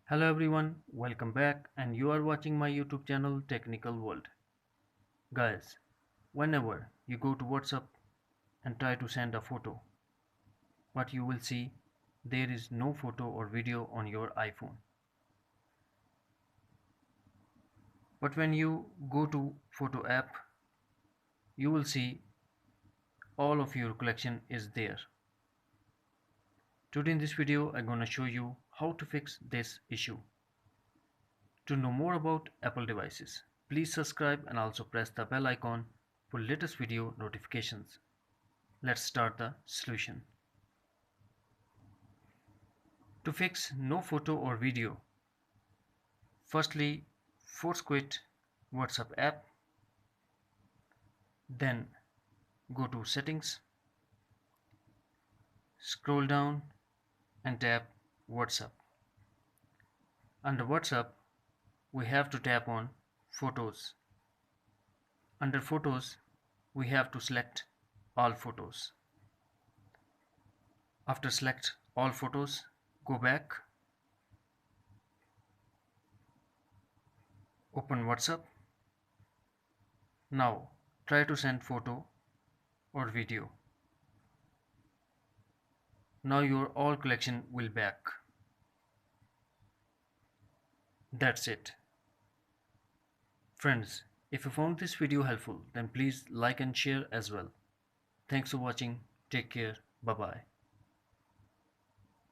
Hello everyone, welcome back and you are watching my YouTube channel Technical World. Guys, whenever you go to WhatsApp and try to send a photo, what you will see there is no photo or video on your iPhone. But when you go to photo app, you will see all of your collection is there. Today in this video, I'm gonna show you how to fix this issue. To know more about Apple devices, please subscribe and also press the bell icon for latest video notifications. Let's start the solution. To fix no photo or video, firstly force quit WhatsApp app, then go to settings, scroll down and tap WhatsApp. Under WhatsApp, we have to tap on photos. Under photos, we have to select all photos. After select all photos, go back, open WhatsApp. Now try to send photo or video. Now your all collection will back. That's it. Friends, if you found this video helpful, then please like and share as well. Thanks for watching. Take care. Bye bye.